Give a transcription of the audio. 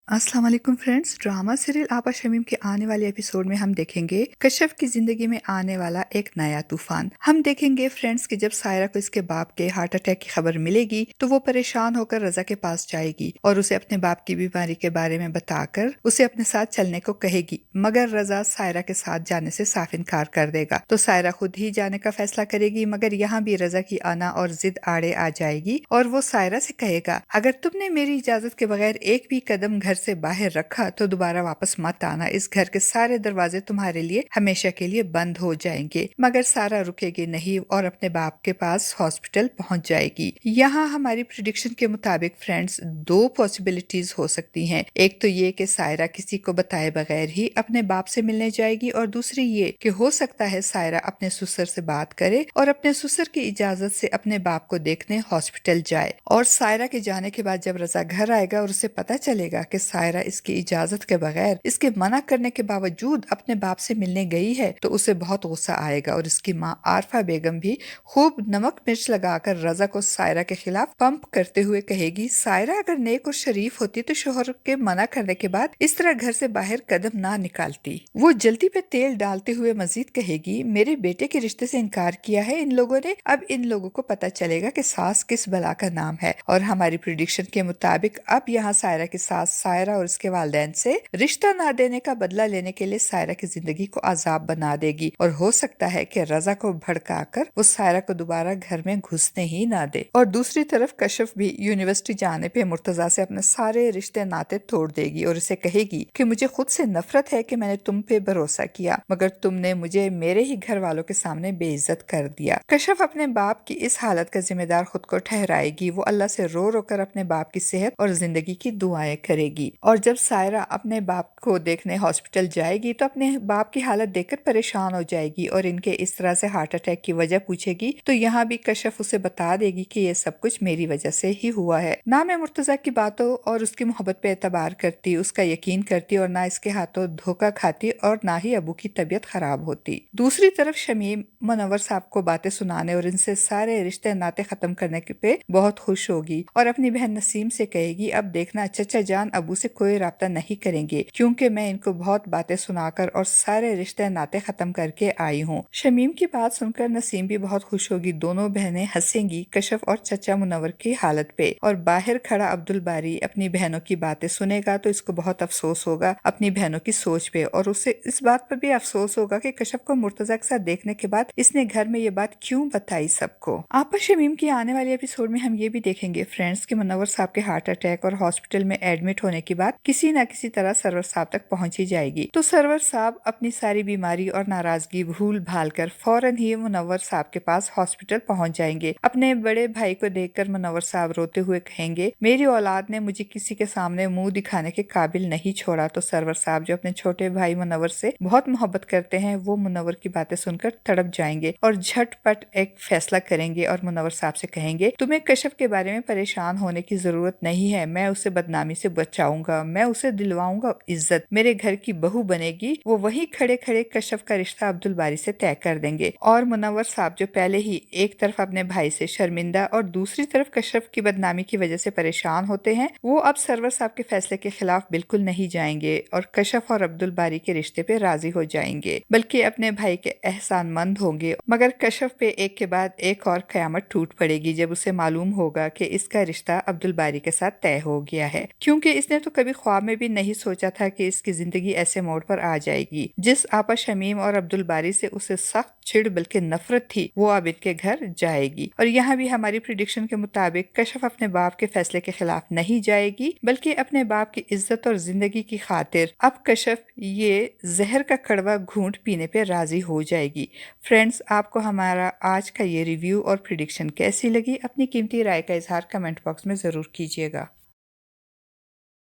अस्सलाम वालेकुम friends. Drama serial आपा शमीम के आने वाले एपिसोड में हम देखेंगे कश्यप की जिंदगी में आने वाला एक नया तूफान। हम देखेंगे फ्रेंड्स कि जब सायरा को इसके बाप के हार्ट अटैक की खबर मिलेगी तो वो परेशान होकर रजा के पास जाएगी और उसे अपने बाप की बीमारी के बारे में बताकर उसे अपने साथ चलने को कहेगी, मगर रजा सायरा के साथ जाने से साफ इनकार कर देगा। तो सायरा खुद ही जाने का फैसला करेगी, मगर यहाँ भी रजा की आना और जिद आड़े आ जाएगी और वो सायरा से कहेगा, अगर तुमने मेरी इजाजत के बगैर एक भी कदम घर से बाहर रखा तो दोबारा वापस मत आना। इस घर के सारे दरवाजे तुम्हारे लिए हमेशा के लिए बंद हो जाएंगे। मगर सारा रुकेगी नहीं और अपने बाप के पास हॉस्पिटल पहुंच जाएगी। यहाँ हमारी प्रिडिक्शन के मुताबिक फ्रेंड्स दो पॉसिबिलिटीज हो सकती हैं। एक तो ये कि सायरा किसी को बताए बगैर ही अपने बाप से मिलने जाएगी और दूसरी ये कि हो सकता है सायरा अपने ससुर से बात करे और अपने ससुर की इजाजत से अपने बाप को देखने हॉस्पिटल जाए। और सायरा के जाने के बाद जब रजा घर आएगा और उसे पता चलेगा कि सायरा इसकी इजाजत के बगैर इसके मना करने के बावजूद अपने बाप से मिलने गई है तो उसे बहुत गुस्सा आएगा और इसकी माँ आरफा बेगम भी खूब नमक मिर्च लगाकर रजा को सायरा के खिलाफ पंप करते हुए कहेगी, सायरा अगर नेक और शरीफ होती तो शोहर के मना करने के बाद इस तरह घर से बाहर कदम ना निकालती। वो जल्दी पे तेल डालते हुए मजीद कहेगी, मेरे बेटे के रिश्ते से इनकार किया है इन लोगों ने, अब इन लोगों को पता चलेगा कि सास किस बला का नाम है। और हमारी प्रिडिक्शन के मुताबिक अब यहाँ सायरा की सास सायरा और उसके वालिदैन से रिश्ता ना देने का बदला लेने के लिए सायरा की जिंदगी को अजाब बना देगी और हो सकता है कि रजा को भड़काकर वो सायरा को दोबारा घर में घुसने ही ना दे। और दूसरी तरफ कश्यप भी यूनिवर्सिटी जाने पे मुर्तजा से अपने सारे रिश्ते नाते तोड़ देगी और उसे कहेगी कि मुझे खुद से नफरत है कि मैंने तुम पे भरोसा किया, मगर तुमने मुझे मेरे ही घर वालों के सामने बेइज्जत कर दिया। कश्यप अपने बाप की इस हालत का जिम्मेदार खुद को ठहराएगी। वो अल्लाह से रो रो कर अपने बाप की सेहत और जिंदगी की दुआएं करेगी। और जब सायरा अपने बाप को देखने हॉस्पिटल जाएगी तो अपने बाप की हालत देखकर परेशान हो जाएगी और इनके इस तरह से हार्ट अटैक की वजह पूछेगी तो यहाँ भी कश्यप उसे बता देगी कि ये सब कुछ मेरी वजह से ही हुआ है। ना मैं मुर्तजा की बातों और उसकी मोहब्बत पे एतबार करती, उसका यकीन करती और ना इसके हाथों धोखा खाती और ना ही अबू की तबीयत खराब होती। दूसरी तरफ शमीम मुनव्वर साहब को बातें सुनाने और इनसे सारे रिश्ते नाते खत्म करने पे बहुत खुश होगी और अपनी बहन नसीम से कहेगी, अब देखना चचा जान अबू से कोई राब्ता नहीं करेंगे क्योंकि मैं इनको बहुत बातें सुनाकर और सारे रिश्ते नाते खत्म करके आई हूँ। शमीम की बात सुनकर नसीम भी बहुत खुश होगी। दोनों बहनें हंसेंगी कश्यप और चचा मुनव्वर की हालत पे। और बाहर खड़ा अब्दुल बारी अपनी बहनों की बातें सुनेगा तो इसको बहुत अफसोस होगा अपनी बहनों की सोच पे और उसे इस बात पर भी अफसोस होगा कि कश्यप को मुर्तजा के साथ देखने के बाद इसने घर में ये बात क्यों बताई सबको। आपा शमीम की आने वाले एपिसोड में हम ये भी देखेंगे फ्रेंड्स कि मुनव्वर साहब के हार्ट अटैक और हॉस्पिटल में एडमिट होने की बात किसी न किसी तरह सरवर साहब तक पहुंची जाएगी। तो सरवर साहब अपनी सारी बीमारी और नाराजगी भूल भाल कर फौरन ही मुनव्वर साहब के पास हॉस्पिटल पहुंच जाएंगे। अपने बड़े भाई को देखकर मुनव्वर साहब रोते हुए कहेंगे, मेरी औलाद ने मुझे किसी के सामने मुंह दिखाने के काबिल नहीं छोड़ा। तो सरवर साहब जो अपने छोटे भाई मुनव्वर से बहुत मोहब्बत करते हैं वो मुनव्वर की बातें सुनकर तड़प जाएंगे और झटपट एक फैसला करेंगे और मुनव्वर साहब से कहेंगे, तुम्हें कश्यप के बारे में परेशान होने की जरूरत नहीं है, मैं उसे बदनामी से बचाऊंगा, मैं उसे दिलवाऊंगा इज्जत, मेरे घर की बहू बनेगी। वो वहीं खड़े खड़े कश्यप का रिश्ता अब्दुल बारी से तय कर देंगे। और मुनव्वर साहब जो पहले ही एक तरफ अपने भाई से शर्मिंदा और दूसरी तरफ कश्यप की बदनामी की वजह से परेशान होते हैं, वो अब सरवर साहब के फैसले के खिलाफ बिल्कुल नहीं जाएंगे और कश्यप और अब्दुल बारी के रिश्ते पे राजी हो जाएंगे, बल्कि अपने भाई के एहसानमंद होंगे। मगर कश्यप पे एक के बाद एक और कयामत टूट पड़ेगी जब उसे मालूम होगा कि इसका रिश्ता अब्दुल बारी के साथ तय हो गया है, क्योंकि इसने तो कभी ख्वाब में भी नहीं सोचा था कि इसकी जिंदगी ऐसे मोड़ पर आ जाएगी। जिस आपा शमीम और अब्दुल बारी से उसे सख्त चिढ़ बल्कि नफरत थी वो अब इनके घर जाएगी। और यहाँ भी हमारी प्रिडिक्शन के मुताबिक कश्यप अपने बाप के फैसले के खिलाफ नहीं जाएगी, बल्कि अपने बाप की इज्जत और जिंदगी की खातिर अब कश्यप ये जहर का कड़वा घूंट पीने पे राजी हो जाएगी। फ्रेंड्स, आपको हमारा आज का ये रिव्यू और प्रिडिक्शन कैसी लगी? अपनी कीमती राय का इजहार कमेंट बॉक्स में जरूर कीजिएगा।